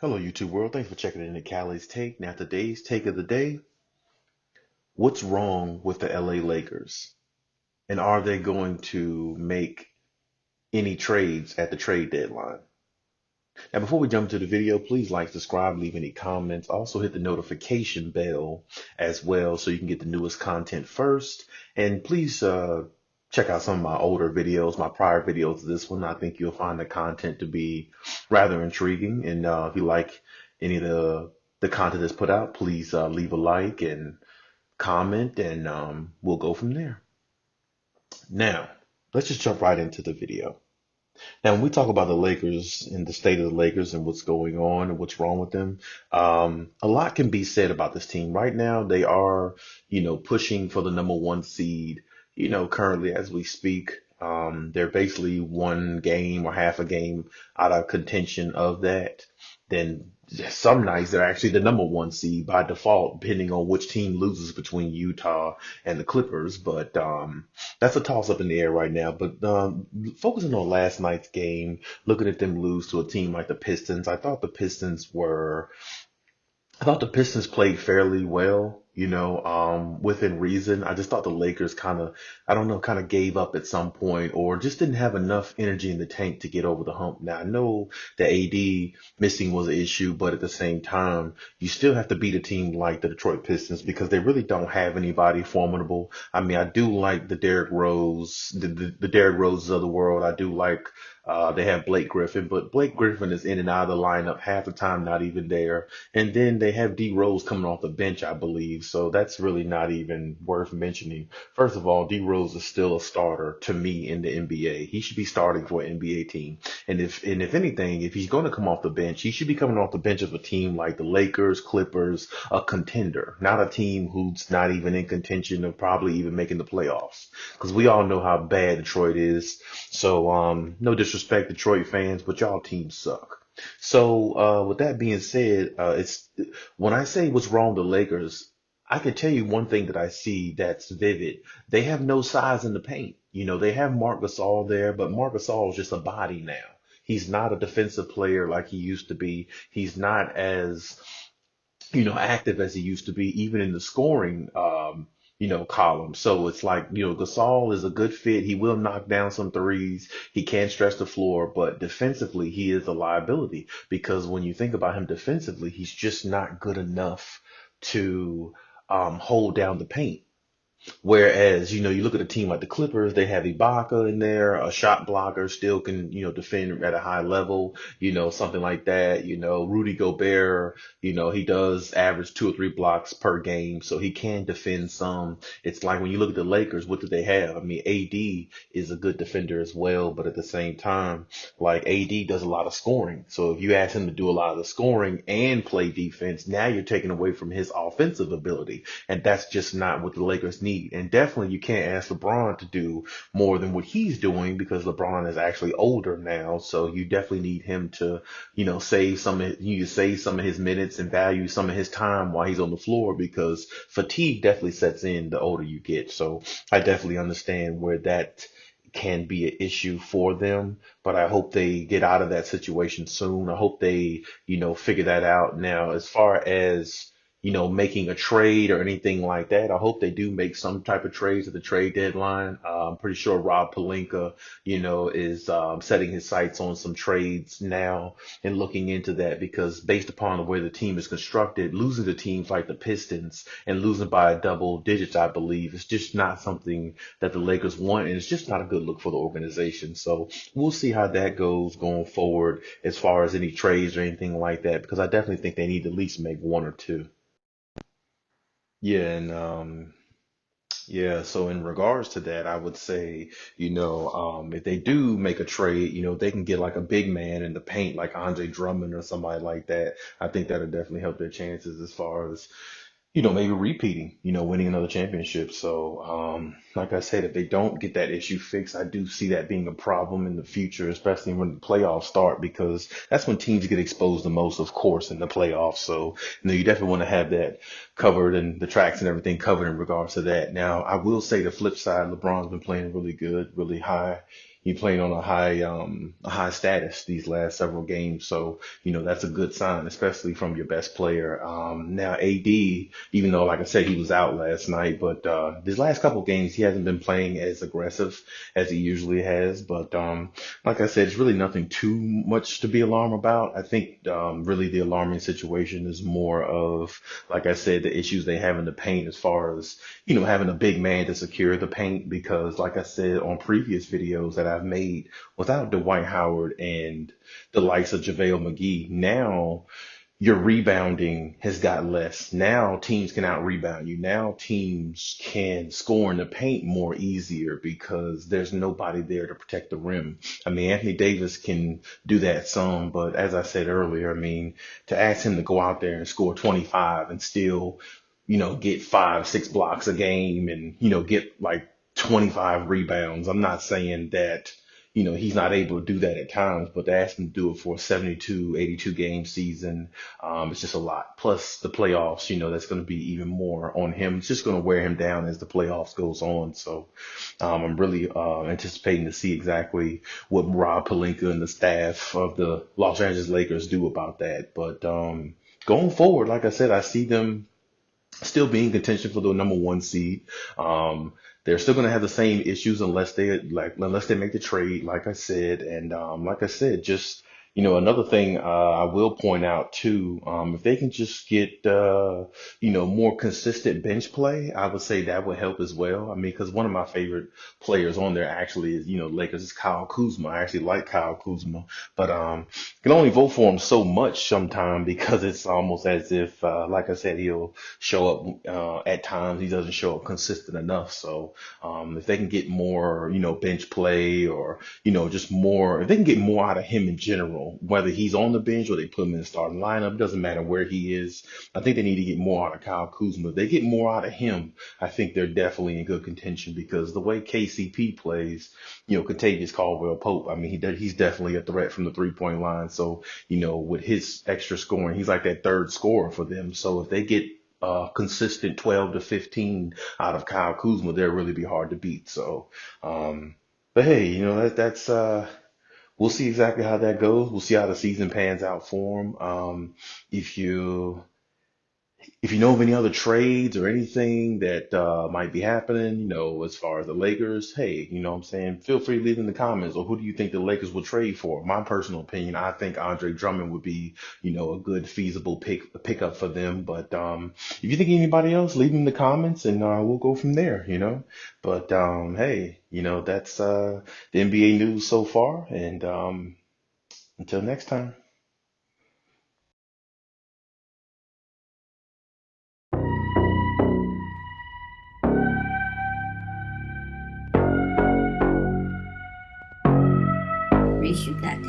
Hello, YouTube world. Thanks for checking in at Khaliis Take. Now, today's take of the day: what's wrong with the LA Lakers? And are they going to make any trades at the trade deadline? Now, before we jump into the video, please like, subscribe, leave any comments. Also, hit the notification bell as well so you can get the newest content first. And please check out some of my older videos, my prior videos to this one. I think you'll find the content to be rather intriguing. And if you like any of the content that's put out, please leave a like and comment, and we'll go from there. Now, let's just jump right into the video. Now, when we talk about the Lakers and the state of the Lakers and what's going on and what's wrong with them, a lot can be said about this team. Right now, they are, pushing for the number one seed, currently as we speak. They're basically one game or half a game out of contention of that. Then some nights they're actually the number one seed by default, depending on which team loses between Utah and the Clippers. But that's a toss up in the air right now. But focusing on last night's game, looking at them lose to a team like the Pistons, I thought the Pistons played fairly well, within reason. I just thought the Lakers I don't know, kind of gave up at some point or just didn't have enough energy in the tank to get over the hump. Now, I know the AD missing was an issue, but at the same time, you still have to beat a team like the Detroit Pistons because they really don't have anybody formidable. I mean, I do like the Derrick Rose, the Derrick Roses of the world. I do like they have Blake Griffin, but Blake Griffin is in and out of the lineup half the time, not even there. And then they have D Rose coming off the bench, I believe. So that's really not even worth mentioning. First of all, D Rose is still a starter to me in the NBA. He should be starting for an NBA team. And if anything, if he's going to come off the bench, he should be coming off the bench of a team like the Lakers, Clippers, a contender, not a team who's not even in contention of probably even making the playoffs. Because we all know how bad Detroit is. So no disrespect, Detroit fans, but y'all teams suck. So with that being said, it's when I say what's wrong with the Lakers, I can tell you one thing that I see that's vivid. They have no size in the paint. They have Marc Gasol there, but Marc Gasol is just a body now. He's not a defensive player like he used to be. He's not as active as he used to be, even in the scoring, column. So it's like, Gasol is a good fit. He will knock down some threes. He can stretch the floor, but defensively, he is a liability because when you think about him defensively, he's just not good enough to hold down the paint. Whereas, you look at a team like the Clippers, they have Ibaka in there, a shot blocker, still can, defend at a high level, something like that. Rudy Gobert, he does average 2 or 3 blocks per game, so he can defend some. It's like when you look at the Lakers, what do they have? I mean, AD is a good defender as well, but at the same time, like AD does a lot of scoring. So if you ask him to do a lot of the scoring and play defense, now you're taking away from his offensive ability. And that's just not what the Lakers need. And definitely you can't ask LeBron to do more than what he's doing because LeBron is actually older now. So you definitely need him to, save some of his minutes and value some of his time while he's on the floor because fatigue definitely sets in the older you get. So I definitely understand where that can be an issue for them, but I hope they get out of that situation soon. I hope they, figure that out. Now, as far as making a trade or anything like that. I hope they do make some type of trades at the trade deadline. I'm pretty sure Rob Pelinka, is setting his sights on some trades now and looking into that because based upon the way the team is constructed, losing to teams like the Pistons and losing by double digits, I believe, is just not something that the Lakers want, and it's just not a good look for the organization. So we'll see how that goes going forward as far as any trades or anything like that, because I definitely think they need to at least make one or two. Yeah, and yeah, so in regards to that, I would say, if they do make a trade, they can get like a big man in the paint, like Andre Drummond or somebody like that. I think that'll definitely help their chances as far as maybe repeating, winning another championship. So, like I said, if they don't get that issue fixed, I do see that being a problem in the future, especially when the playoffs start, because that's when teams get exposed the most, of course, in the playoffs. So, you definitely want to have that covered and the tracks and everything covered in regards to that. Now, I will say the flip side, LeBron's been playing really good, really high. He playing on a high status these last several games. So, that's a good sign, especially from your best player. Now AD, even though like I said he was out last night, but these last couple games he hasn't been playing as aggressive as he usually has. But like I said, it's really nothing too much to be alarmed about. I think really the alarming situation is more of, like I said, the issues they have in the paint as far as, having a big man to secure the paint because, like I said on previous videos that I've made, without Dwight Howard and the likes of JaVale McGee, now your rebounding has got less. Now teams can out rebound you. Now teams can score in the paint more easier because there's nobody there to protect the rim. I mean, Anthony Davis can do that some, but as I said earlier, I mean, to ask him to go out there and score 25 and still, get 5, 6 blocks a game and, get like 25 rebounds. I'm not saying that, he's not able to do that at times, but to ask him to do it for a 72, 82 game season, it's just a lot. Plus the playoffs, that's going to be even more on him. It's just going to wear him down as the playoffs goes on. So, I'm really, anticipating to see exactly what Rob Pelinka and the staff of the Los Angeles Lakers do about that. But, going forward, like I said, I see them still be in contention for the number one seed. They're still going to have the same issues unless they make the trade, like I said. And like I said, just another thing I will point out too, if they can just get more consistent bench play, I would say that would help as well. I mean, because one of my favorite players on there actually is Lakers is Kyle Kuzma. I actually like Kyle Kuzma, but can only vote for him so much sometime because it's almost as if, like I said, he'll show up at times. He doesn't show up consistent enough. So if they can get more, bench play or, just more, if they can get more out of him in general, whether he's on the bench or they put him in the starting lineup, doesn't matter where he is. I think they need to get more out of Kyle Kuzma. If they get more out of him, I think they're definitely in good contention because the way KCP plays, Contagious Caldwell Pope, I mean, he's definitely a threat from the 3-point line. So, with his extra scoring, he's like that third scorer for them. So if they get consistent 12 to 15 out of Kyle Kuzma, they'll really be hard to beat. So, but hey, we'll see exactly how that goes. We'll see how the season pans out for him. If you if you know of any other trades or anything that might be happening, as far as the Lakers, hey, what I'm saying, feel free to leave in the comments. Or who do you think the Lakers will trade for? My personal opinion, I think Andre Drummond would be, a good feasible pickup for them. But if you think anybody else, leave in the comments and we'll go from there. But hey, that's the NBA news so far. And until next time. Reshoot that.